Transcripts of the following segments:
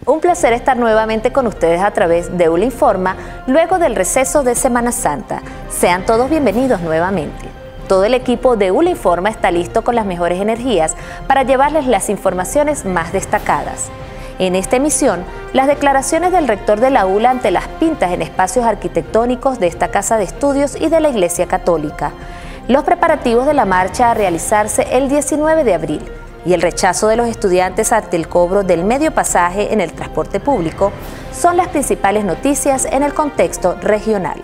Un placer estar nuevamente con ustedes a través de ULA Informa, luego del receso de Semana Santa. Sean todos bienvenidos nuevamente. Todo el equipo de ULA Informa está listo con las mejores energías para llevarles las informaciones más destacadas. En esta emisión, las declaraciones del rector de la ULA ante las pintas en espacios arquitectónicos de esta casa de estudios y de la Iglesia Católica, los preparativos de la marcha a realizarse el 19 de abril, y el rechazo de los estudiantes ante el cobro del medio pasaje en el transporte público son las principales noticias en el contexto regional.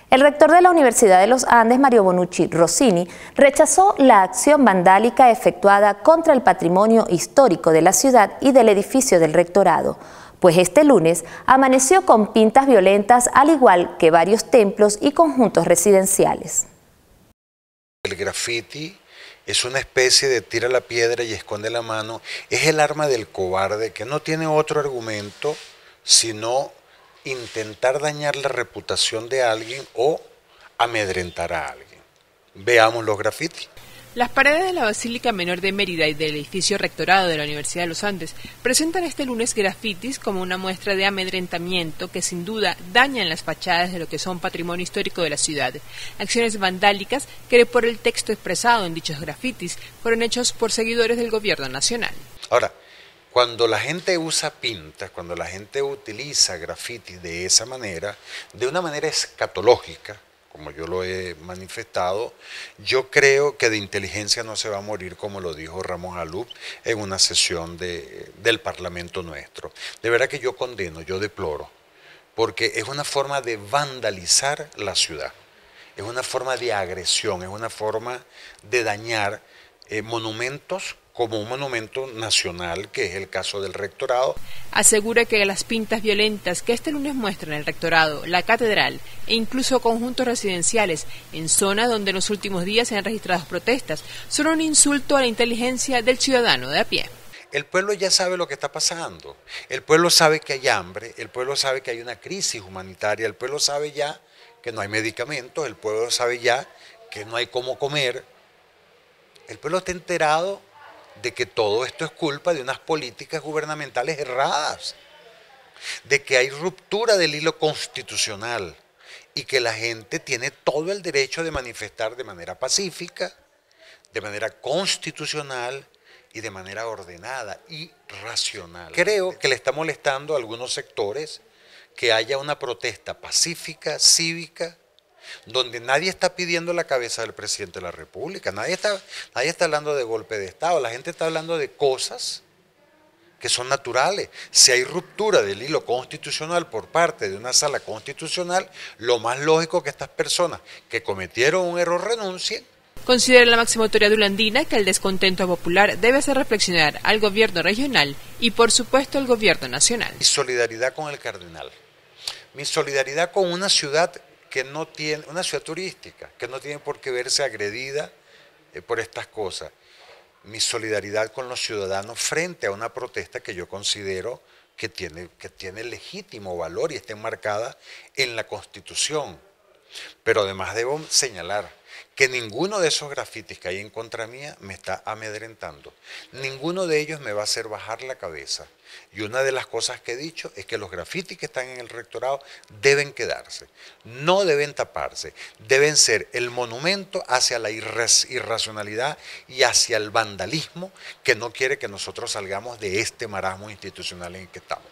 El rector de la Universidad de los Andes, Mario Bonucci Rossini, rechazó la acción vandálica efectuada contra el patrimonio histórico de la ciudad y del edificio del rectorado, pues este lunes amaneció con pintas violentas al igual que varios templos y conjuntos residenciales. El graffiti es una especie de tira la piedra y esconde la mano, es el arma del cobarde que no tiene otro argumento sino intentar dañar la reputación de alguien o amedrentar a alguien. Veamos los grafitis. Las paredes de la Basílica Menor de Mérida y del edificio rectorado de la Universidad de los Andes presentan este lunes grafitis como una muestra de amedrentamiento que sin duda dañan las fachadas de lo que son patrimonio histórico de la ciudad. Acciones vandálicas que por el texto expresado en dichos grafitis fueron hechos por seguidores del gobierno nacional. Ahora, cuando la gente usa pintas, cuando la gente utiliza grafitis de esa manera, de una manera escatológica, como yo lo he manifestado, yo creo que de inteligencia no se va a morir, como lo dijo Ramón Alup en una sesión del Parlamento nuestro. De verdad que yo condeno, yo deploro, porque es una forma de vandalizar la ciudad, es una forma de agresión, es una forma de dañar monumentos como un monumento nacional, que es el caso del rectorado. Asegura que las pintas violentas que este lunes muestran el rectorado, la catedral e incluso conjuntos residenciales en zonas donde en los últimos días se han registrado protestas son un insulto a la inteligencia del ciudadano de a pie. El pueblo ya sabe lo que está pasando, el pueblo sabe que hay hambre, el pueblo sabe que hay una crisis humanitaria, el pueblo sabe ya que no hay medicamentos, el pueblo sabe ya que no hay cómo comer, el pueblo está enterado de que todo esto es culpa de unas políticas gubernamentales erradas, de que hay ruptura del hilo constitucional y que la gente tiene todo el derecho de manifestar de manera pacífica, de manera constitucional y de manera ordenada y racional. Creo que le está molestando a algunos sectores que haya una protesta pacífica, cívica, donde nadie está pidiendo la cabeza del presidente de la República, nadie está hablando de golpe de Estado, la gente está hablando de cosas que son naturales. Si hay ruptura del hilo constitucional por parte de una sala constitucional, lo más lógico es que estas personas que cometieron un error renuncien. Considera la máxima autoridad ulandina que el descontento popular debe hacer reflexionar al gobierno regional y por supuesto al gobierno nacional. Mi solidaridad con el cardenal, mi solidaridad con una ciudad que no tiene, una ciudad turística, que no tiene por qué verse agredida por estas cosas. Mi solidaridad con los ciudadanos frente a una protesta que yo considero que tiene legítimo valor y está enmarcada en la Constitución. Pero además debo señalar que ninguno de esos grafitis que hay en contra mía me está amedrentando. Ninguno de ellos me va a hacer bajar la cabeza. Y una de las cosas que he dicho es que los grafitis que están en el rectorado deben quedarse, no deben taparse, deben ser el monumento hacia la irracionalidad y hacia el vandalismo que no quiere que nosotros salgamos de este marasmo institucional en el que estamos.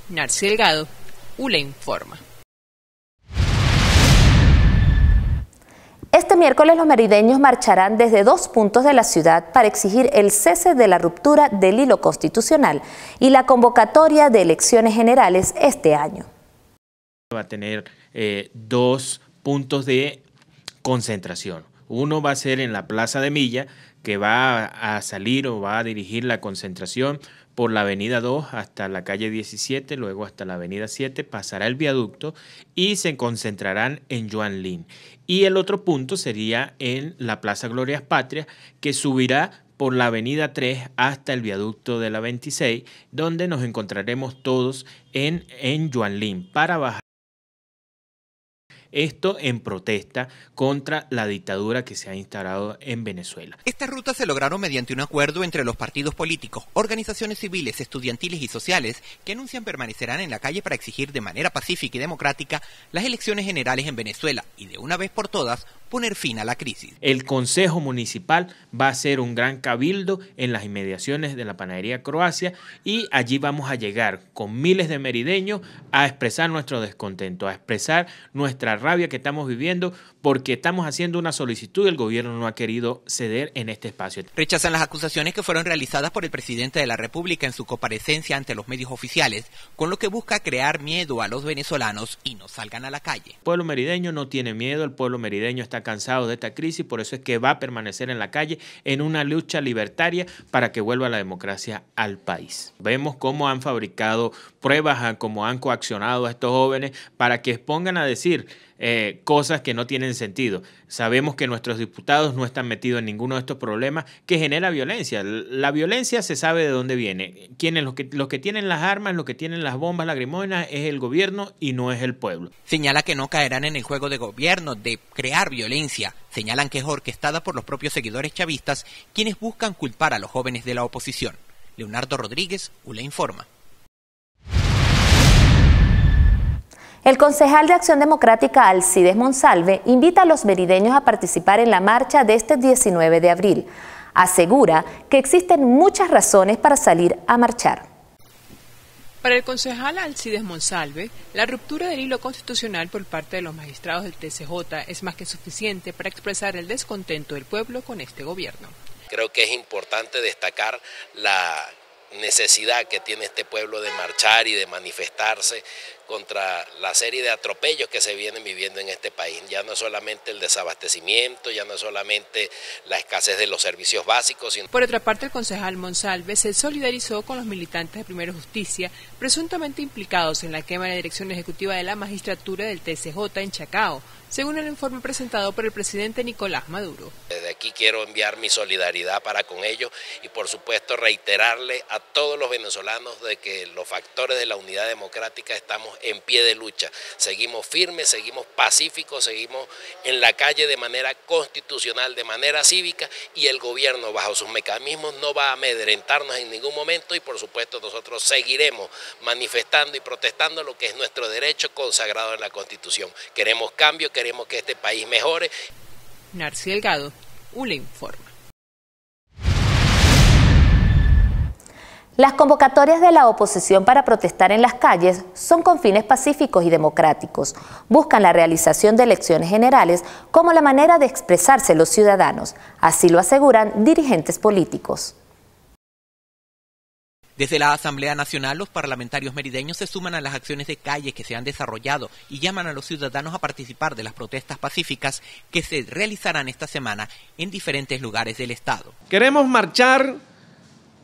Narci Delgado, ULA Informa. Este miércoles los merideños marcharán desde 2 puntos de la ciudad para exigir el cese de la ruptura del hilo constitucional y la convocatoria de elecciones generales este año. Va a tener 2 puntos de concentración. Uno va a ser en la Plaza de Milla, que va a salir o va a dirigir la concentración por la avenida 2 hasta la calle 17, luego hasta la avenida 7, pasará el viaducto y se concentrarán en Joan Lin. Y el otro punto sería en la Plaza Glorias Patrias, que subirá por la avenida 3 hasta el viaducto de la 26, donde nos encontraremos todos en Joan Lin para bajar Esto en protesta contra la dictadura que se ha instalado en Venezuela. Estas rutas se lograron mediante un acuerdo entre los partidos políticos, organizaciones civiles, estudiantiles y sociales que anuncian permanecerán en la calle para exigir de manera pacífica y democrática las elecciones generales en Venezuela y de una vez por todas poner fin a la crisis. El Consejo Municipal va a hacer un gran cabildo en las inmediaciones de la Panadería Croacia y allí vamos a llegar con miles de merideños a expresar nuestro descontento, a expresar nuestra rabia que estamos viviendo porque estamos haciendo una solicitud y el gobierno no ha querido ceder en este espacio. Rechazan las acusaciones que fueron realizadas por el presidente de la República en su comparecencia ante los medios oficiales, con lo que busca crear miedo a los venezolanos y no salgan a la calle. El pueblo merideño no tiene miedo, el pueblo merideño está cansado de esta crisis, por eso es que va a permanecer en la calle en una lucha libertaria para que vuelva la democracia al país. Vemos cómo han fabricado pruebas, cómo han coaccionado a estos jóvenes para que expongan a decir cosas que no tienen sentido. Sabemos que nuestros diputados no están metidos en ninguno de estos problemas que genera violencia. La violencia se sabe de dónde viene. Los que tienen las armas, los que tienen las bombas lacrimógenas es el gobierno y no es el pueblo. Señala que no caerán en el juego de gobierno de crear violencia. Señalan que es orquestada por los propios seguidores chavistas quienes buscan culpar a los jóvenes de la oposición. Leonardo Rodríguez, ULA Informa. El concejal de Acción Democrática Alcides Monsalve invita a los merideños a participar en la marcha de este 19 de abril. Asegura que existen muchas razones para salir a marchar. Para el concejal Alcides Monsalve, la ruptura del hilo constitucional por parte de los magistrados del TCJ es más que suficiente para expresar el descontento del pueblo con este gobierno. Creo que es importante destacar la necesidad que tiene este pueblo de marchar y de manifestarse contra la serie de atropellos que se vienen viviendo en este país. Ya no es solamente el desabastecimiento, ya no es solamente la escasez de los servicios básicos. Por otra parte, el concejal Monsalve se solidarizó con los militantes de Primero Justicia, presuntamente implicados en la quema de la dirección ejecutiva de la magistratura del TCJ en Chacao, según el informe presentado por el presidente Nicolás Maduro. Desde aquí quiero enviar mi solidaridad para con ellos y por supuesto reiterarle a todos los venezolanos de que los factores de la unidad democrática estamos en pie de lucha. Seguimos firmes, seguimos pacíficos, seguimos en la calle de manera constitucional, de manera cívica y el gobierno bajo sus mecanismos no va a amedrentarnos en ningún momento y por supuesto nosotros seguiremos manifestando y protestando lo que es nuestro derecho consagrado en la Constitución. Queremos cambio, queremos que este país mejore. Narci Delgado, ULA Informa. Las convocatorias de la oposición para protestar en las calles son con fines pacíficos y democráticos. Buscan la realización de elecciones generales como la manera de expresarse los ciudadanos. Así lo aseguran dirigentes políticos. Desde la Asamblea Nacional, los parlamentarios merideños se suman a las acciones de calle que se han desarrollado y llaman a los ciudadanos a participar de las protestas pacíficas que se realizarán esta semana en diferentes lugares del Estado. Queremos marchar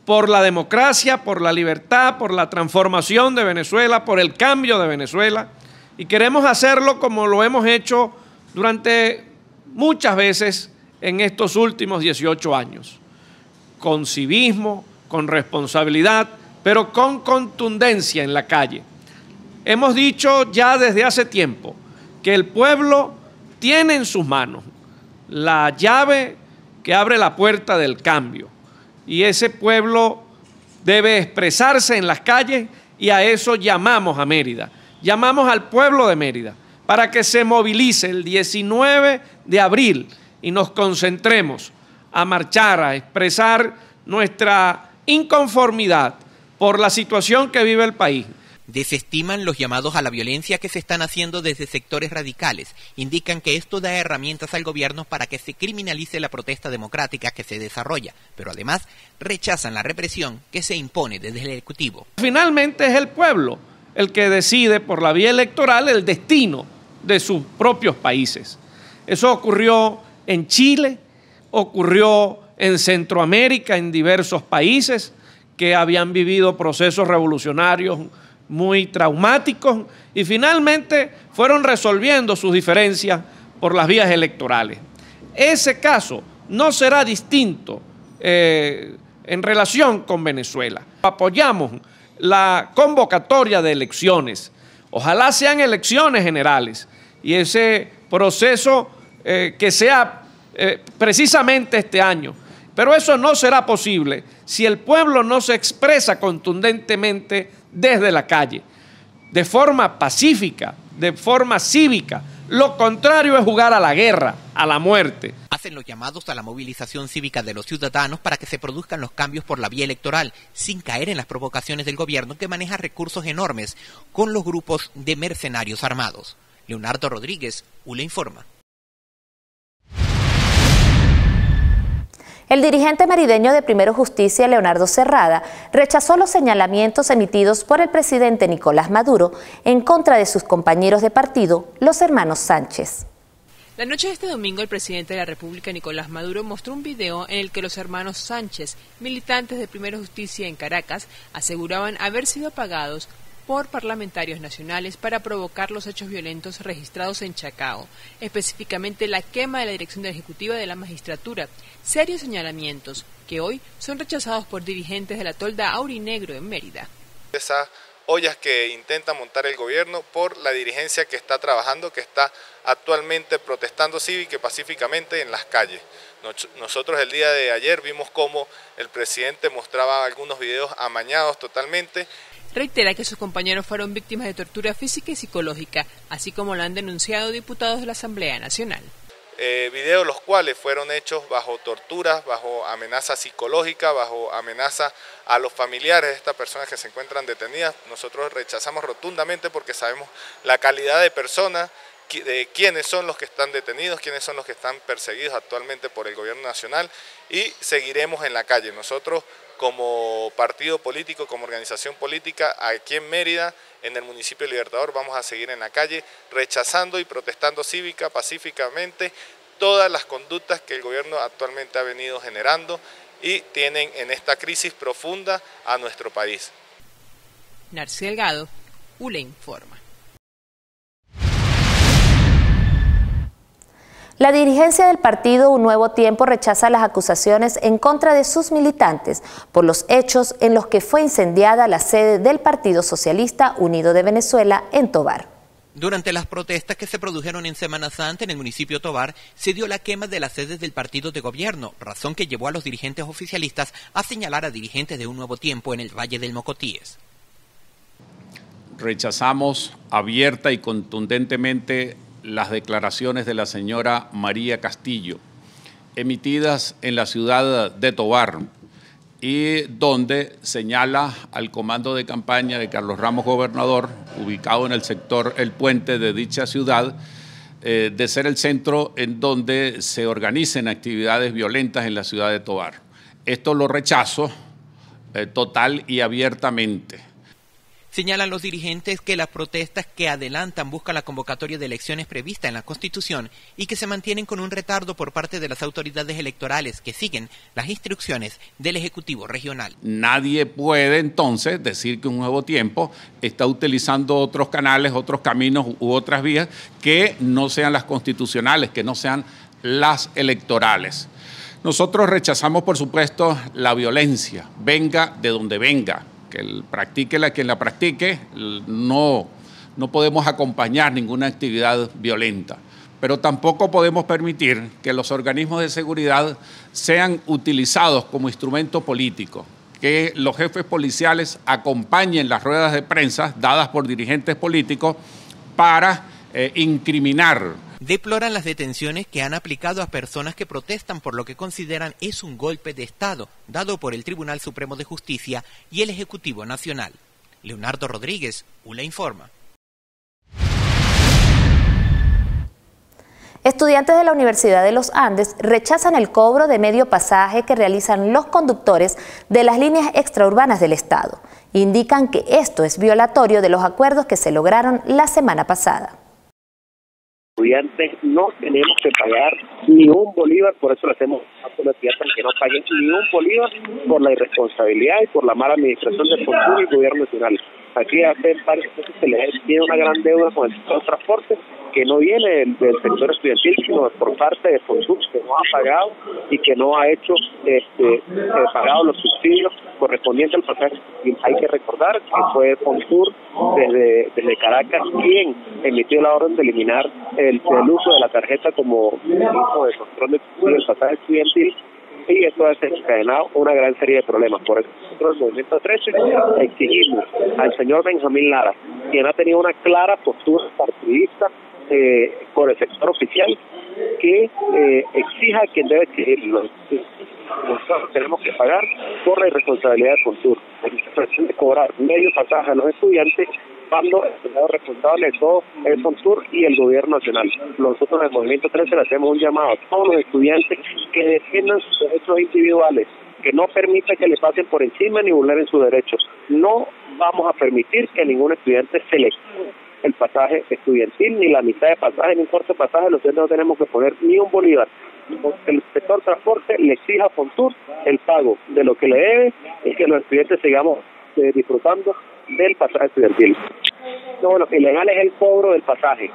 por la democracia, por la libertad, por la transformación de Venezuela, por el cambio de Venezuela y queremos hacerlo como lo hemos hecho durante muchas veces en estos últimos 18 años, con civismo, con responsabilidad, pero con contundencia en la calle. Hemos dicho ya desde hace tiempo que el pueblo tiene en sus manos la llave que abre la puerta del cambio y ese pueblo debe expresarse en las calles y a eso llamamos a Mérida. Llamamos al pueblo de Mérida para que se movilice el 19 de abril y nos concentremos a marchar, a expresar nuestra inconformidad por la situación que vive el país. Desestiman los llamados a la violencia que se están haciendo desde sectores radicales. Indican que esto da herramientas al gobierno para que se criminalice la protesta democrática que se desarrolla, pero además rechazan la represión que se impone desde el Ejecutivo. Finalmente es el pueblo el que decide por la vía electoral el destino de sus propios países. Eso ocurrió en Chile, ocurrió en Centroamérica, en diversos países que habían vivido procesos revolucionarios muy traumáticos y finalmente fueron resolviendo sus diferencias por las vías electorales. Ese caso no será distinto en relación con Venezuela. Apoyamos la convocatoria de elecciones. Ojalá sean elecciones generales y ese proceso que sea precisamente este año. Pero eso no será posible si el pueblo no se expresa contundentemente desde la calle, de forma pacífica, de forma cívica. Lo contrario es jugar a la guerra, a la muerte. Hacen los llamados a la movilización cívica de los ciudadanos para que se produzcan los cambios por la vía electoral, sin caer en las provocaciones del gobierno que maneja recursos enormes con los grupos de mercenarios armados. Leonardo Rodríguez, ULA Informa. El dirigente merideño de Primero Justicia, Leonardo Cerrada, rechazó los señalamientos emitidos por el presidente Nicolás Maduro en contra de sus compañeros de partido, los hermanos Sánchez. La noche de este domingo, el presidente de la República, Nicolás Maduro, mostró un video en el que los hermanos Sánchez, militantes de Primero Justicia en Caracas, aseguraban haber sido pagados por parlamentarios nacionales para provocar los hechos violentos registrados en Chacao, específicamente la quema de la dirección ejecutiva de la magistratura, serios señalamientos que hoy son rechazados por dirigentes de la tolda Aurinegro en Mérida. Esas ollas que intenta montar el gobierno por la dirigencia que está trabajando, que está actualmente protestando cívica y pacíficamente en las calles. Nosotros el día de ayer vimos cómo el presidente mostraba algunos videos amañados totalmente. Reitera que sus compañeros fueron víctimas de tortura física y psicológica, así como lo han denunciado diputados de la Asamblea Nacional. Videos los cuales fueron hechos bajo torturas, bajo amenaza psicológica, bajo amenaza a los familiares de estas personas que se encuentran detenidas. Nosotros rechazamos rotundamente porque sabemos la calidad de personas, de quiénes son los que están detenidos, quiénes son los que están perseguidos actualmente por el gobierno nacional, y seguiremos en la calle. Nosotros, como partido político, como organización política, aquí en Mérida, en el municipio de Libertador, vamos a seguir en la calle rechazando y protestando cívica, pacíficamente, todas las conductas que el gobierno actualmente ha venido generando y tienen en esta crisis profunda a nuestro país. Narci Delgado, ULA Informa. La dirigencia del partido Un Nuevo Tiempo rechaza las acusaciones en contra de sus militantes por los hechos en los que fue incendiada la sede del Partido Socialista Unido de Venezuela en Tovar. Durante las protestas que se produjeron en Semana Santa en el municipio de Tovar, se dio la quema de las sedes del partido de gobierno, razón que llevó a los dirigentes oficialistas a señalar a dirigentes de Un Nuevo Tiempo en el Valle del Mocotíes. Rechazamos abierta y contundentemente las declaraciones de la señora María Castillo, emitidas en la ciudad de Tovar, y donde señala al comando de campaña de Carlos Ramos Gobernador, ubicado en el sector El Puente de dicha ciudad, de ser el centro en donde se organicen actividades violentas en la ciudad de Tovar. Esto lo rechazo total y abiertamente. Señalan los dirigentes que las protestas que adelantan buscan la convocatoria de elecciones prevista en la Constitución y que se mantienen con un retardo por parte de las autoridades electorales que siguen las instrucciones del Ejecutivo Regional. Nadie puede entonces decir que Un Nuevo Tiempo está utilizando otros canales, otros caminos u otras vías que no sean las constitucionales, que no sean las electorales. Nosotros rechazamos, por supuesto, la violencia, venga de donde venga. Que quien la practique, no podemos acompañar ninguna actividad violenta. Pero tampoco podemos permitir que los organismos de seguridad sean utilizados como instrumento político, que los jefes policiales acompañen las ruedas de prensa dadas por dirigentes políticos para incriminar. Deploran las detenciones que han aplicado a personas que protestan por lo que consideran es un golpe de Estado dado por el Tribunal Supremo de Justicia y el Ejecutivo Nacional. Leonardo Rodríguez, ULA Informa. Estudiantes de la Universidad de los Andes rechazan el cobro de medio pasaje que realizan los conductores de las líneas extraurbanas del Estado. Indican que esto es violatorio de los acuerdos que se lograron la semana pasada. Estudiantes no tenemos que pagar ni un bolívar, por eso le hacemos a los estudiantes que no paguen ni un bolívar por la irresponsabilidad y por la mala administración del Fontur y el gobierno nacional. Aquí hace varios meses se les tiene una gran deuda con el sector transporte que no viene del sector estudiantil, sino por parte de Fontur, que no ha pagado y que no ha hecho pagado los subsidios correspondiente al pasaje. Y hay que recordar que fue Fontur desde Caracas quien emitió la orden de eliminar el uso de la tarjeta como mecanismo de control del pasaje estudiantil, y esto ha desencadenado una gran serie de problemas. Por eso nosotros, el Movimiento 13, exigimos al señor Benjamín Lara, quien ha tenido una clara postura partidista por el sector oficial, que exija a quien debe exigirlo. Nosotros tenemos que pagar por la irresponsabilidad de Fontur. De cobrar medio pasaje a los estudiantes cuando el responsable de todo es Fontur y el gobierno nacional. Nosotros en el Movimiento 13 le hacemos un llamado a todos los estudiantes que defiendan sus derechos individuales, que no permita que le pasen por encima ni vulneren sus derechos. No vamos a permitir que ningún estudiante se le el pasaje estudiantil, ni la mitad de pasaje, ni un corto pasaje. Los estudiantes no tenemos que poner ni un bolívar. El sector transporte le exija a Fontur el pago de lo que le debe, y que los estudiantes sigamos disfrutando del pasaje estudiantil. No, bueno, ilegal es el cobro del pasaje.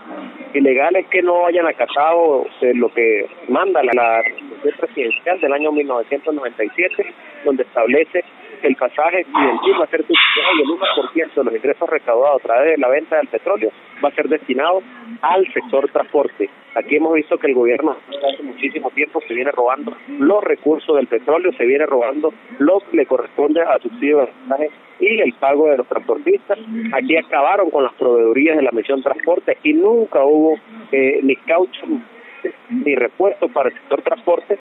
Ilegal es que no hayan acatado lo que manda la Resolución Presidencial del año 1997, donde establece que el pasaje estudiantil va a ser subsidiado y el 1% de los ingresos recaudados a través de la venta del petróleo va a ser destinado al sector transporte. Aquí hemos visto que el gobierno hace muchísimo tiempo se viene robando los recursos del petróleo, se viene robando lo que le corresponde a subsidio de pasaje y el pago de los transportistas. Aquí acabaron con las proveedurías de la Misión Transporte y nunca hubo ni caucho ni repuesto para el sector transporte.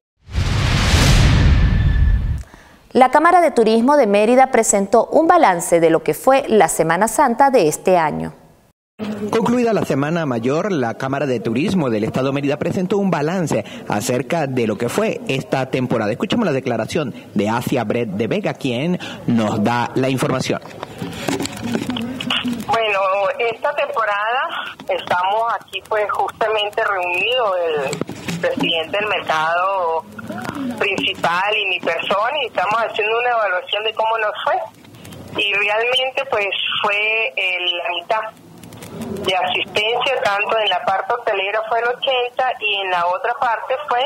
La Cámara de Turismo de Mérida presentó un balance de lo que fue la Semana Santa de este año. Concluida la Semana Mayor, la Cámara de Turismo del Estado de Mérida presentó un balance acerca de lo que fue esta temporada. Escuchemos la declaración de Asia Brett de Vega, quien nos da la información. Bueno, esta temporada estamos aquí pues justamente reunidos el presidente del mercado principal y mi persona, y estamos haciendo una evaluación de cómo nos fue, y realmente pues fue la mitad de asistencia, tanto en la parte hotelera fue el 80% y en la otra parte fue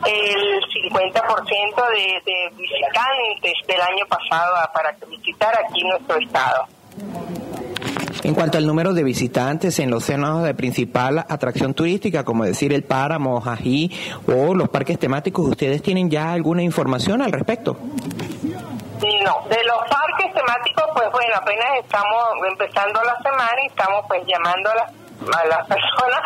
el 50% de visitantes del año pasado para visitar aquí nuestro estado. En cuanto al número de visitantes en los senos de principal atracción turística, como decir el Páramo, Jají o los parques temáticos, ¿ustedes tienen ya alguna información al respecto? No, de los parques temáticos, pues bueno, apenas estamos empezando la semana y estamos pues llamando a las personas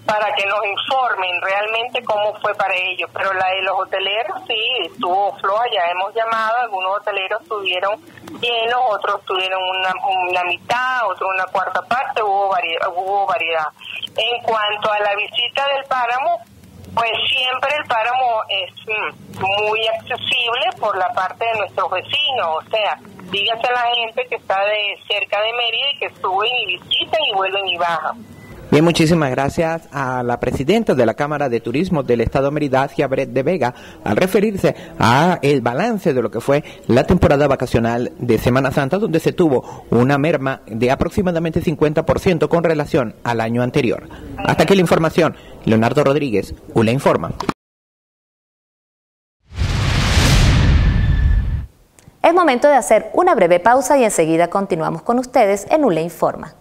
para que nos informen realmente cómo fue para ellos, pero la de los hoteleros sí, estuvo floja, ya hemos llamado, algunos hoteleros estuvieron llenos, otros tuvieron una mitad, otros una cuarta parte, hubo variedad. En cuanto a la visita del páramo, pues siempre el páramo es muy accesible por la parte de nuestros vecinos, o sea, dígase a la gente que está de cerca de Mérida y que suben y visitan y vuelven y bajan. Bien, muchísimas gracias a la presidenta de la Cámara de Turismo del Estado de Mérida, Asia Brett de Vega, al referirse a el balance de lo que fue la temporada vacacional de Semana Santa, donde se tuvo una merma de aproximadamente 50% con relación al año anterior. Hasta aquí la información. Leonardo Rodríguez, ULA Informa. Es momento de hacer una breve pausa y enseguida continuamos con ustedes en ULA Informa.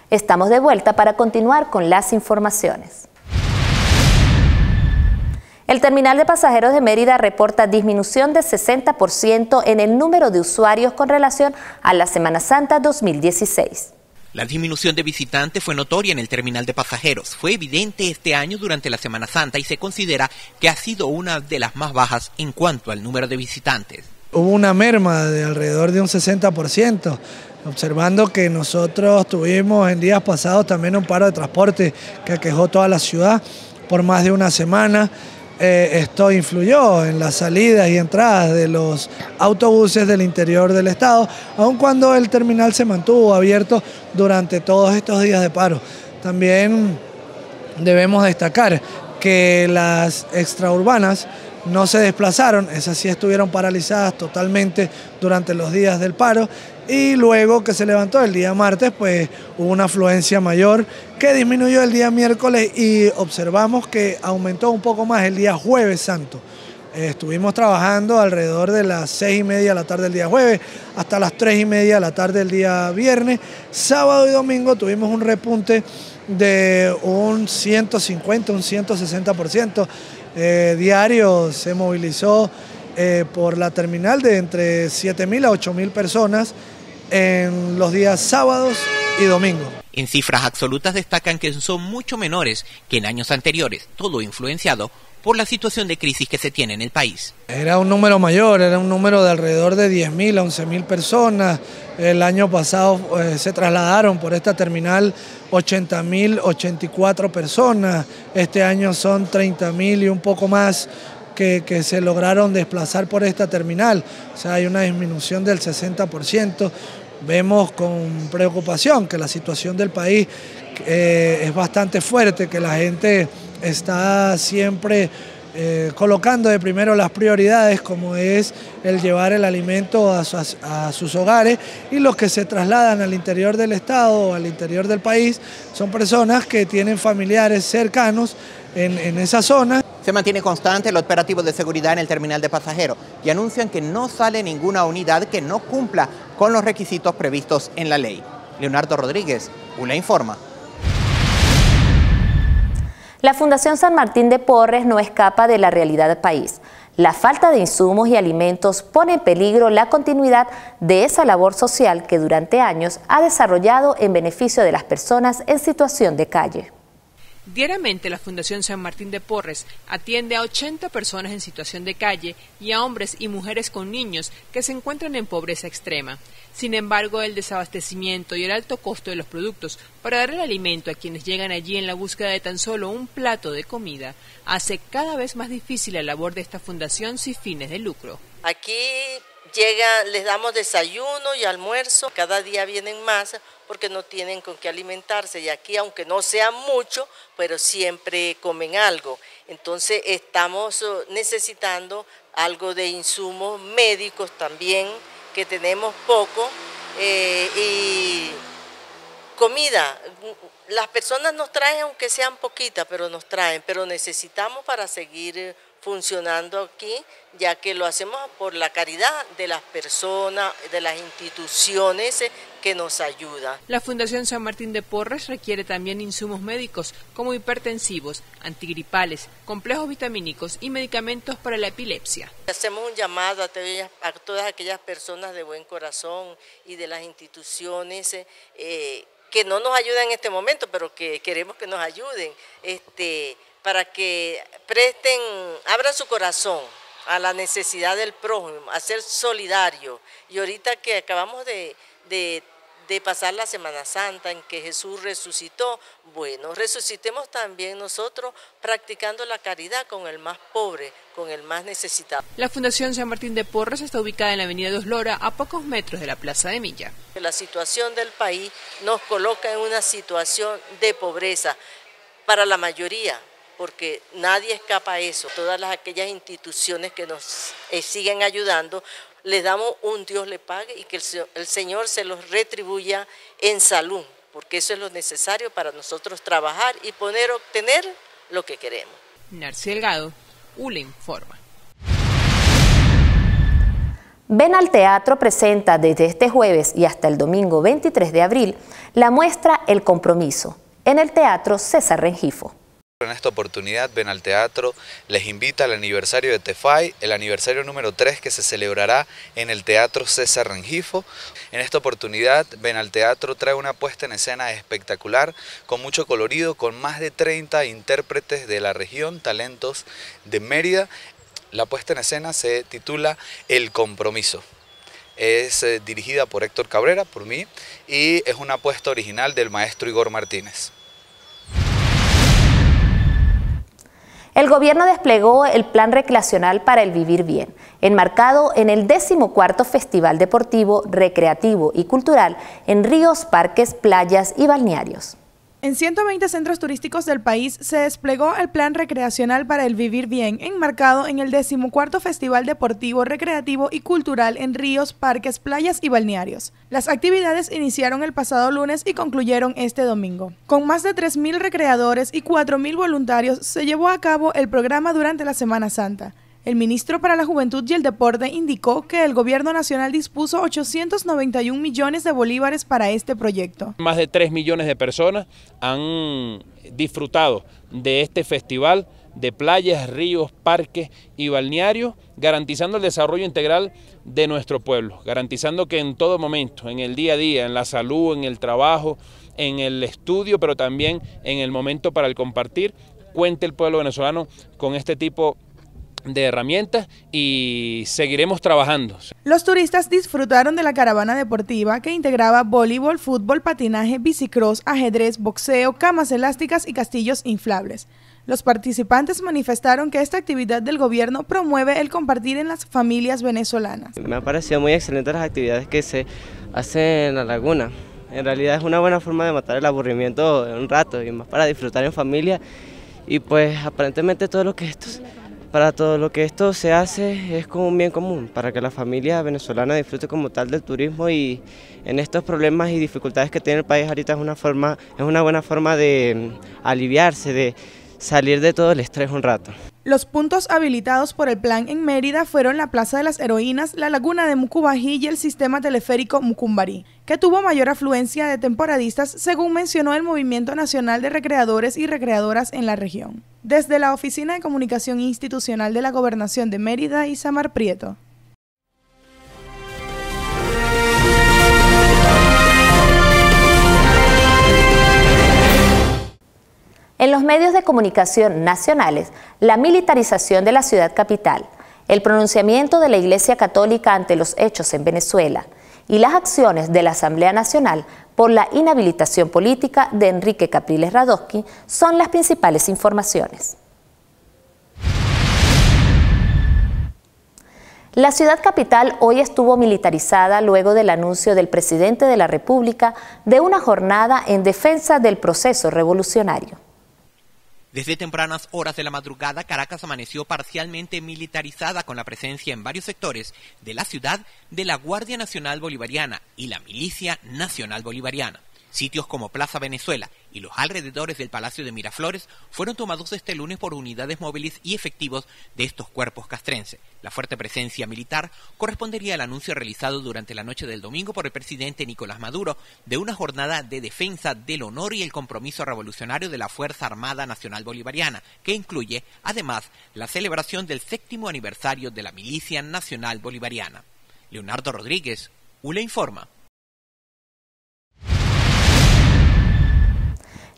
Estamos de vuelta para continuar con las informaciones. El terminal de pasajeros de Mérida reporta disminución de 60% en el número de usuarios con relación a la Semana Santa 2016. La disminución de visitantes fue notoria en el terminal de pasajeros. Fue evidente este año durante la Semana Santa y se considera que ha sido una de las más bajas en cuanto al número de visitantes. Hubo una merma de alrededor de un 60%. Observando que nosotros tuvimos en días pasados también un paro de transporte que aquejó toda la ciudad por más de una semana. Esto influyó en las salidas y entradas de los autobuses del interior del estado, aun cuando el terminal se mantuvo abierto durante todos estos días de paro. También debemos destacar que las extraurbanas no se desplazaron, esas sí estuvieron paralizadas totalmente durante los días del paro, y luego que se levantó el día martes, pues hubo una afluencia mayor que disminuyó el día miércoles y observamos que aumentó un poco más el día jueves santo. Estuvimos trabajando alrededor de las 6:30 de la tarde del día jueves hasta las 3:30 de la tarde del día viernes. Sábado y domingo tuvimos un repunte de un 150, un 160%. Diario se movilizó por la terminal de entre 7.000 a 8.000 personas en los días sábados y domingos. En cifras absolutas destacan que son mucho menores que en años anteriores, todo influenciado por la situación de crisis que se tiene en el país. Era un número mayor, era un número de alrededor de 10.000 a 11.000 personas. El año pasado se trasladaron por esta terminal 80.084 personas. Este año son 30.000 y un poco más que se lograron desplazar por esta terminal. O sea, hay una disminución del 60%. Vemos con preocupación que la situación del país es bastante fuerte, que la gente está siempre colocando de primero las prioridades, como es el llevar el alimento a sus hogares, y los que se trasladan al interior del estado o al interior del país son personas que tienen familiares cercanos en esa zona. Se mantiene constante el operativo de seguridad en el terminal de pasajeros y anuncian que no sale ninguna unidad que no cumpla con los requisitos previstos en la ley. Leonardo Rodríguez, ULA Informa. La Fundación San Martín de Porres no escapa de la realidad del país. La falta de insumos y alimentos pone en peligro la continuidad de esa labor social que durante años ha desarrollado en beneficio de las personas en situación de calle. Diariamente la Fundación San Martín de Porres atiende a 80 personas en situación de calle y a hombres y mujeres con niños que se encuentran en pobreza extrema. Sin embargo, el desabastecimiento y el alto costo de los productos para dar el alimento a quienes llegan allí en la búsqueda de tan solo un plato de comida hace cada vez más difícil la labor de esta fundación sin fines de lucro. Aquí les damos desayuno y almuerzo, cada día vienen más porque no tienen con qué alimentarse, y aquí aunque no sea mucho, pero siempre comen algo. Entonces estamos necesitando algo de insumos médicos también, que tenemos poco, y comida. Las personas nos traen, aunque sean poquitas, pero nos traen, pero necesitamos para seguir funcionando aquí, ya que lo hacemos por la caridad de las personas, de las instituciones que nos ayudan. La Fundación San Martín de Porres requiere también insumos médicos como hipertensivos, antigripales, complejos vitamínicos y medicamentos para la epilepsia. Hacemos un llamado a todas aquellas personas de buen corazón y de las instituciones que no nos ayudan en este momento, pero que queremos que nos ayuden, para que abran su corazón a la necesidad del prójimo, a ser solidario. Y ahorita que acabamos de pasar la Semana Santa en que Jesús resucitó, bueno, resucitemos también nosotros practicando la caridad con el más pobre, con el más necesitado. La Fundación San Martín de Porres está ubicada en la avenida de Oslora, a pocos metros de la Plaza de Milla. La situación del país nos coloca en una situación de pobreza para la mayoría, porque nadie escapa a eso. Todas aquellas instituciones que nos siguen ayudando, les damos un Dios le pague y que el Señor se los retribuya en salud, porque eso es lo necesario para nosotros trabajar y obtener lo que queremos. Narci Delgado, ULA Informa. Ven al Teatro presenta desde este jueves y hasta el domingo 23 de abril la muestra El Compromiso en el Teatro César Rengifo. En esta oportunidad, Ven al Teatro les invita al aniversario de TEFAI, el aniversario número 3 que se celebrará en el Teatro César Rengifo. En esta oportunidad, Ven al Teatro trae una puesta en escena espectacular, con mucho colorido, con más de 30 intérpretes de la región, talentos de Mérida. La puesta en escena se titula El Compromiso. Es dirigida por Héctor Cabrera, por mí, y es una apuesta original del maestro Igor Martínez. El gobierno desplegó el Plan Recreacional para el Vivir Bien, enmarcado en el 14º Festival Deportivo, Recreativo y Cultural en ríos, parques, playas y balnearios. En 120 centros turísticos del país se desplegó el Plan Recreacional para el Vivir Bien, enmarcado en el 14º Festival Deportivo, Recreativo y Cultural en ríos, parques, playas y balnearios. Las actividades iniciaron el pasado lunes y concluyeron este domingo. Con más de 3.000 recreadores y 4.000 voluntarios se llevó a cabo el programa durante la Semana Santa. El ministro para la Juventud y el Deporte indicó que el Gobierno Nacional dispuso 891 millones de bolívares para este proyecto. Más de 3 millones de personas han disfrutado de este festival de playas, ríos, parques y balnearios, garantizando el desarrollo integral de nuestro pueblo, garantizando que en todo momento, en el día a día, en la salud, en el trabajo, en el estudio, pero también en el momento para el compartir, cuente el pueblo venezolano con este tipo de herramientas y seguiremos trabajando. Los turistas disfrutaron de la caravana deportiva que integraba voleibol, fútbol, patinaje, bicicross, ajedrez, boxeo, camas elásticas y castillos inflables. Los participantes manifestaron que esta actividad del gobierno promueve el compartir en las familias venezolanas. Me ha parecido muy excelente las actividades que se hacen en la laguna. En realidad es una buena forma de matar el aburrimiento un rato y más para disfrutar en familia, y pues aparentemente para todo lo que esto se hace es como un bien común, para que la familia venezolana disfrute como tal del turismo, y en estos problemas y dificultades que tiene el país ahorita es una buena forma de aliviarse, de salir de todo el estrés un rato. Los puntos habilitados por el plan en Mérida fueron la Plaza de las Heroínas, la Laguna de Mucubají y el sistema teleférico Mucumbarí, que tuvo mayor afluencia de temporadistas, según mencionó el Movimiento Nacional de Recreadores y Recreadoras en la región. Desde la Oficina de Comunicación Institucional de la Gobernación de Mérida, Isamar Prieto. En los medios de comunicación nacionales, la militarización de la ciudad capital, el pronunciamiento de la Iglesia Católica ante los hechos en Venezuela y las acciones de la Asamblea Nacional por la inhabilitación política de Enrique Capriles Radosky son las principales informaciones. La ciudad capital hoy estuvo militarizada luego del anuncio del presidente de la República de una jornada en defensa del proceso revolucionario. Desde tempranas horas de la madrugada, Caracas amaneció parcialmente militarizada con la presencia en varios sectores de la ciudad de la Guardia Nacional Bolivariana y la Milicia Nacional Bolivariana. Sitios como Plaza Venezuela y los alrededores del Palacio de Miraflores fueron tomados este lunes por unidades móviles y efectivos de estos cuerpos castrenses. La fuerte presencia militar correspondería al anuncio realizado durante la noche del domingo por el presidente Nicolás Maduro de una jornada de defensa del honor y el compromiso revolucionario de la Fuerza Armada Nacional Bolivariana, que incluye, además, la celebración del 7º aniversario de la Milicia Nacional Bolivariana. Leonardo Rodríguez, ULE Informa.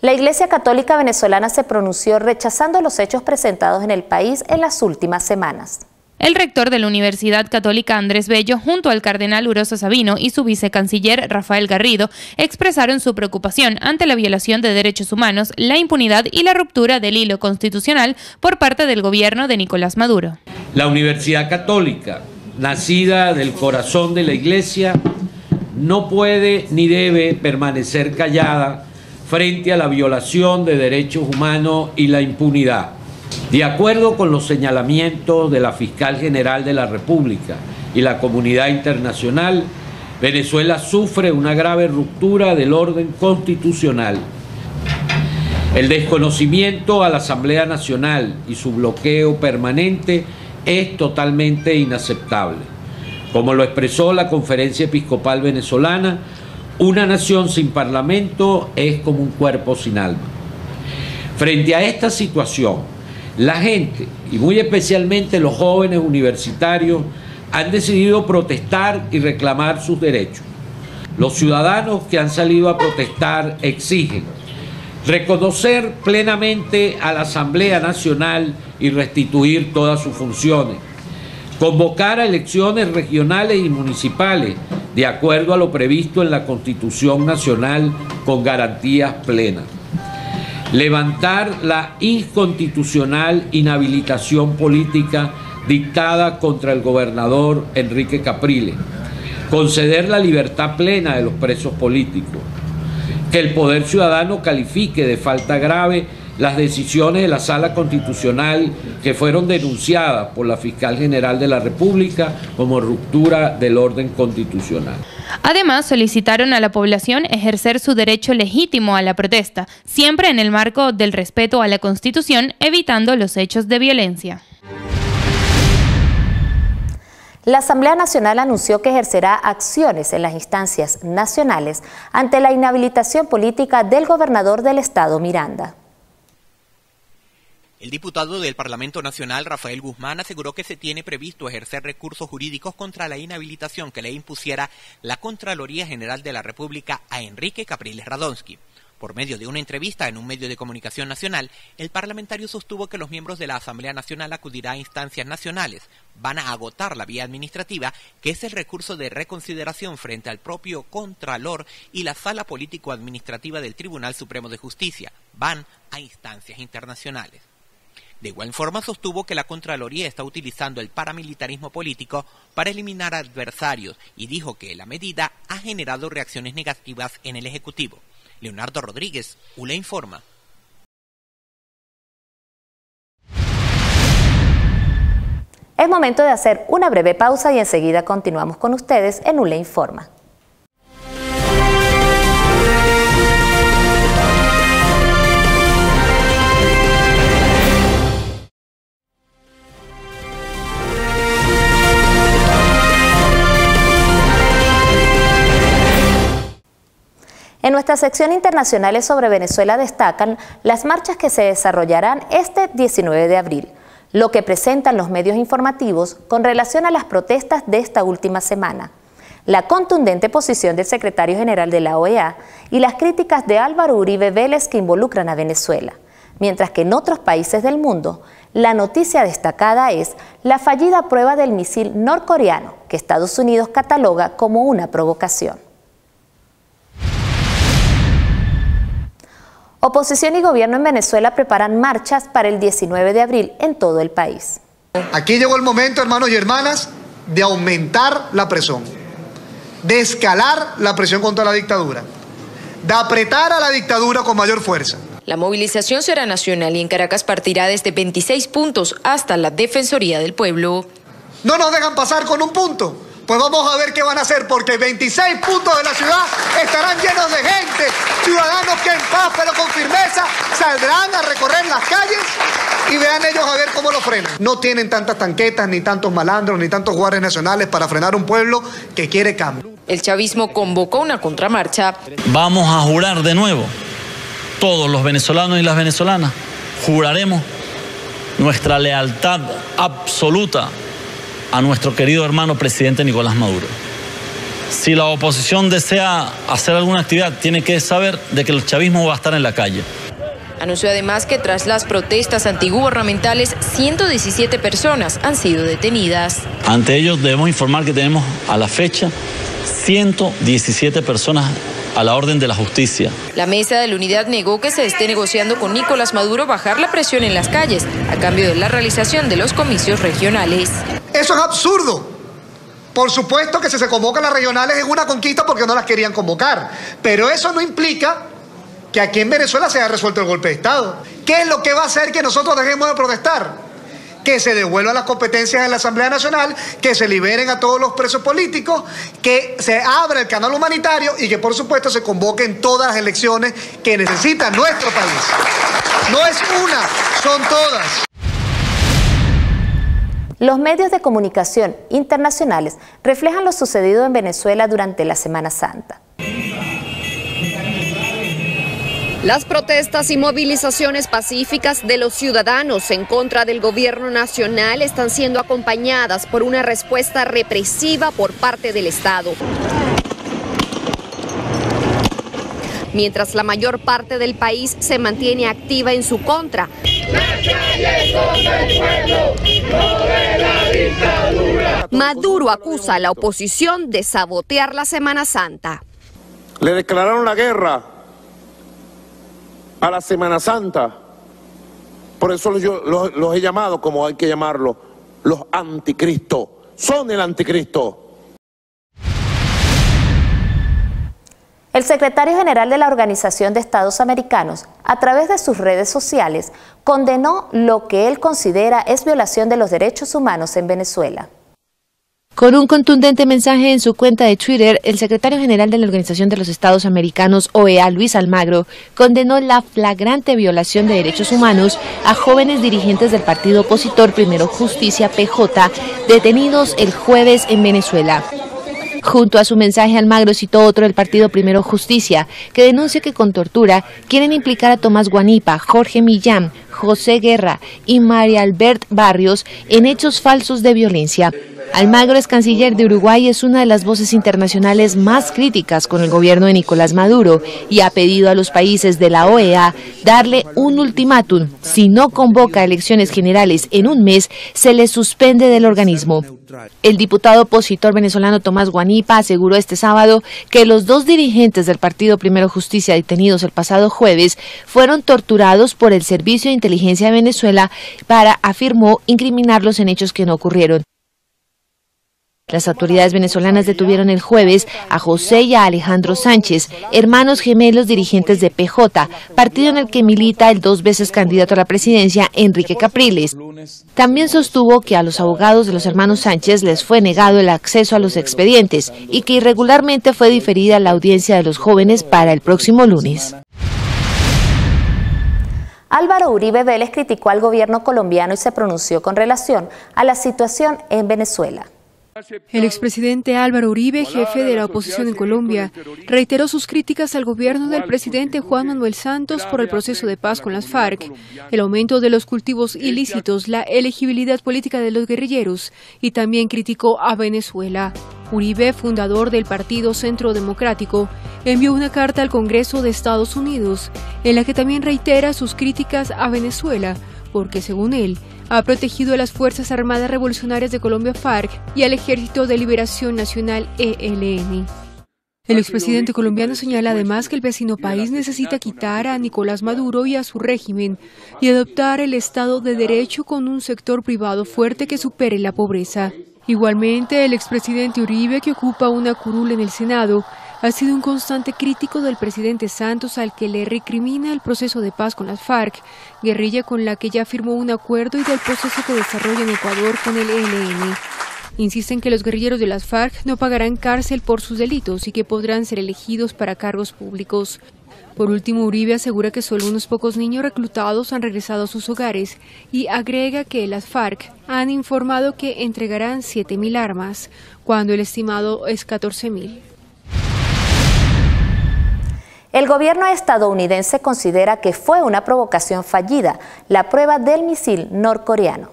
La Iglesia Católica Venezolana se pronunció rechazando los hechos presentados en el país en las últimas semanas. El rector de la Universidad Católica Andrés Bello, junto al cardenal Uroso Sabino y su vicecanciller Rafael Garrido, expresaron su preocupación ante la violación de derechos humanos, la impunidad y la ruptura del hilo constitucional por parte del gobierno de Nicolás Maduro. La Universidad Católica, nacida del corazón de la Iglesia, no puede ni debe permanecer callada frente a la violación de derechos humanos y la impunidad. De acuerdo con los señalamientos de la Fiscal General de la República y la comunidad internacional, Venezuela sufre una grave ruptura del orden constitucional. El desconocimiento a la Asamblea Nacional y su bloqueo permanente es totalmente inaceptable. Como lo expresó la Conferencia Episcopal Venezolana, una nación sin parlamento es como un cuerpo sin alma. Frente a esta situación, la gente, y muy especialmente los jóvenes universitarios, han decidido protestar y reclamar sus derechos. Los ciudadanos que han salido a protestar exigen reconocer plenamente a la Asamblea Nacional y restituir todas sus funciones, convocar a elecciones regionales y municipales de acuerdo a lo previsto en la Constitución Nacional con garantías plenas, levantar la inconstitucional inhabilitación política dictada contra el gobernador Enrique Capriles, conceder la libertad plena de los presos políticos, que el Poder Ciudadano califique de falta grave las decisiones de la Sala Constitucional que fueron denunciadas por la Fiscal General de la República como ruptura del orden constitucional. Además, solicitaron a la población ejercer su derecho legítimo a la protesta, siempre en el marco del respeto a la Constitución, evitando los hechos de violencia. La Asamblea Nacional anunció que ejercerá acciones en las instancias nacionales ante la inhabilitación política del gobernador del estado Miranda. El diputado del Parlamento Nacional, Rafael Guzmán, aseguró que se tiene previsto ejercer recursos jurídicos contra la inhabilitación que le impusiera la Contraloría General de la República a Enrique Capriles Radonsky. Por medio de una entrevista en un medio de comunicación nacional, el parlamentario sostuvo que los miembros de la Asamblea Nacional acudirán a instancias nacionales, van a agotar la vía administrativa, que es el recurso de reconsideración frente al propio Contralor y la Sala Político-Administrativa del Tribunal Supremo de Justicia, van a instancias internacionales. De igual forma sostuvo que la Contraloría está utilizando el paramilitarismo político para eliminar adversarios y dijo que la medida ha generado reacciones negativas en el Ejecutivo. Leonardo Rodríguez, ULA Informa. Es momento de hacer una breve pausa y enseguida continuamos con ustedes en ULA Informa. En nuestra sección Internacionales sobre Venezuela destacan las marchas que se desarrollarán este 19 de abril, lo que presentan los medios informativos con relación a las protestas de esta última semana, la contundente posición del secretario general de la OEA y las críticas de Álvaro Uribe Vélez que involucran a Venezuela, mientras que en otros países del mundo la noticia destacada es la fallida prueba del misil norcoreano que Estados Unidos cataloga como una provocación. Oposición y gobierno en Venezuela preparan marchas para el 19 de abril en todo el país. Aquí llegó el momento, hermanos y hermanas, de aumentar la presión, de escalar la presión contra la dictadura, de apretar a la dictadura con mayor fuerza. La movilización será nacional y en Caracas partirá desde 26 puntos hasta la Defensoría del Pueblo. No nos dejan pasar con un punto. Pues vamos a ver qué van a hacer, porque 26 puntos de la ciudad estarán llenos de gente, ciudadanos que en paz pero con firmeza saldrán a recorrer las calles y vean ellos a ver cómo lo frenan. No tienen tantas tanquetas, ni tantos malandros, ni tantos guardias nacionales para frenar un pueblo que quiere cambio. El chavismo convocó una contramarcha. Vamos a jurar de nuevo, todos los venezolanos y las venezolanas, juraremos nuestra lealtad absoluta a nuestro querido hermano presidente Nicolás Maduro. Si la oposición desea hacer alguna actividad, tiene que saber de que el chavismo va a estar en la calle. Anunció además que tras las protestas antigubernamentales, 117 personas han sido detenidas. Ante ello debemos informar que tenemos a la fecha 117 personas a la orden de la justicia. La Mesa de la Unidad negó que se esté negociando con Nicolás Maduro bajar la presión en las calles a cambio de la realización de los comicios regionales. Eso es absurdo. Por supuesto que si se convocan las regionales es una conquista porque no las querían convocar, pero eso no implica que aquí en Venezuela se haya resuelto el golpe de Estado. ¿Qué es lo que va a hacer que nosotros dejemos de protestar? Que se devuelvan las competencias de la Asamblea Nacional, que se liberen a todos los presos políticos, que se abra el canal humanitario y que por supuesto se convoquen todas las elecciones que necesita nuestro país. No es una, son todas. Los medios de comunicación internacionales reflejan lo sucedido en Venezuela durante la Semana Santa. Las protestas y movilizaciones pacíficas de los ciudadanos en contra del gobierno nacional están siendo acompañadas por una respuesta represiva por parte del Estado. Mientras la mayor parte del país se mantiene activa en su contra. Maduro acusa a la oposición de sabotear la Semana Santa. Le declararon la guerra a la Semana Santa. Por eso yo los he llamado, como hay que llamarlo, los anticristos. Son el anticristo. El secretario general de la Organización de Estados Americanos, a través de sus redes sociales, condenó lo que él considera es violación de los derechos humanos en Venezuela. Con un contundente mensaje en su cuenta de Twitter, el secretario general de la Organización de los Estados Americanos, OEA, Luis Almagro, condenó la flagrante violación de derechos humanos a jóvenes dirigentes del partido opositor Primero Justicia, PJ, detenidos el jueves en Venezuela. Junto a su mensaje, Almagro citó otro del partido Primero Justicia, que denuncia que con tortura quieren implicar a Tomás Guanipa, Jorge Millán, José Guerra y María Albert Barrios en hechos falsos de violencia. Almagro, ex canciller de Uruguay, es una de las voces internacionales más críticas con el gobierno de Nicolás Maduro y ha pedido a los países de la OEA darle un ultimátum. Si no convoca elecciones generales en un mes, se le suspende del organismo. El diputado opositor venezolano Tomás Guanipa aseguró este sábado que los dos dirigentes del partido Primero Justicia detenidos el pasado jueves fueron torturados por el Servicio de Inteligencia de Venezuela para, afirmó, incriminarlos en hechos que no ocurrieron. Las autoridades venezolanas detuvieron el jueves a José y a Alejandro Sánchez, hermanos gemelos dirigentes de PJ, partido en el que milita el 2 veces candidato a la presidencia Enrique Capriles. También sostuvo que a los abogados de los hermanos Sánchez les fue negado el acceso a los expedientes y que irregularmente fue diferida la audiencia de los jóvenes para el próximo lunes. Álvaro Uribe Vélez criticó al gobierno colombiano y se pronunció con relación a la situación en Venezuela. El expresidente Álvaro Uribe, jefe de la oposición en Colombia, reiteró sus críticas al gobierno del presidente Juan Manuel Santos por el proceso de paz con las FARC, el aumento de los cultivos ilícitos, la elegibilidad política de los guerrilleros y también criticó a Venezuela. Uribe, fundador del Partido Centro Democrático, envió una carta al Congreso de Estados Unidos en la que también reitera sus críticas a Venezuela, porque según él, ha protegido a las Fuerzas Armadas Revolucionarias de Colombia FARC y al Ejército de Liberación Nacional ELN. El expresidente colombiano señala además que el vecino país necesita quitar a Nicolás Maduro y a su régimen y adoptar el Estado de Derecho con un sector privado fuerte que supere la pobreza. Igualmente, el expresidente Uribe, que ocupa una curul en el Senado, ha sido un constante crítico del presidente Santos, al que le recrimina el proceso de paz con las FARC, guerrilla con la que ya firmó un acuerdo, y del proceso que desarrolla en Ecuador con el ELN. Insisten que los guerrilleros de las FARC no pagarán cárcel por sus delitos y que podrán ser elegidos para cargos públicos. Por último, Uribe asegura que solo unos pocos niños reclutados han regresado a sus hogares y agrega que las FARC han informado que entregarán 7.000 armas, cuando el estimado es 14.000. El gobierno estadounidense considera que fue una provocación fallida la prueba del misil norcoreano.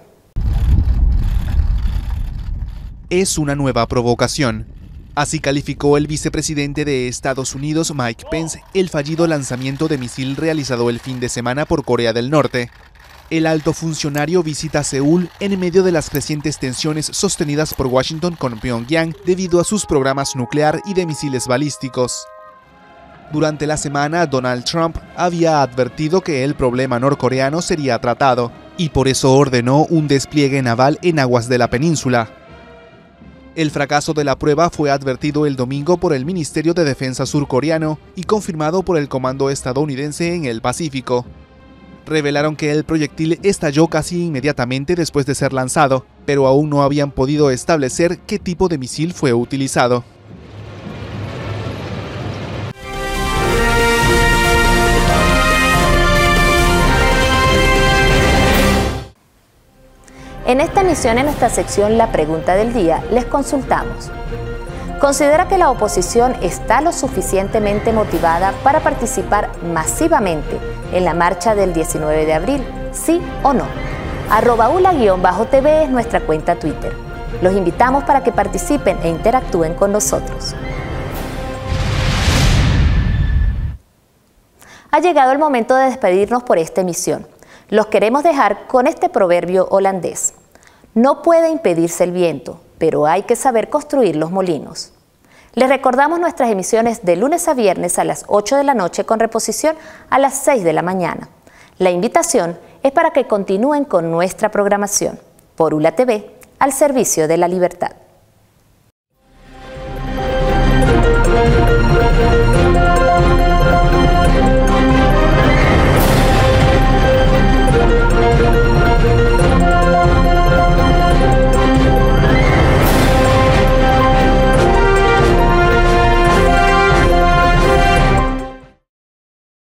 Es una nueva provocación. Así calificó el vicepresidente de Estados Unidos, Mike Pence, el fallido lanzamiento de misil realizado el fin de semana por Corea del Norte. El alto funcionario visita Seúl en medio de las crecientes tensiones sostenidas por Washington con Pyongyang debido a sus programas nuclear y de misiles balísticos. Durante la semana, Donald Trump había advertido que el problema norcoreano sería tratado, y por eso ordenó un despliegue naval en aguas de la península. El fracaso de la prueba fue advertido el domingo por el Ministerio de Defensa surcoreano y confirmado por el Comando estadounidense en el Pacífico. Revelaron que el proyectil estalló casi inmediatamente después de ser lanzado, pero aún no habían podido establecer qué tipo de misil fue utilizado. En esta emisión, en nuestra sección La Pregunta del Día, les consultamos. ¿Considera que la oposición está lo suficientemente motivada para participar masivamente en la marcha del 19 de abril? ¿Sí o no? @ula_tv es nuestra cuenta Twitter. Los invitamos para que participen e interactúen con nosotros. Ha llegado el momento de despedirnos por esta emisión. Los queremos dejar con este proverbio holandés. No puede impedirse el viento, pero hay que saber construir los molinos. Les recordamos nuestras emisiones de lunes a viernes a las 8 de la noche con reposición a las 6 de la mañana. La invitación es para que continúen con nuestra programación por ULA TV, al servicio de la libertad.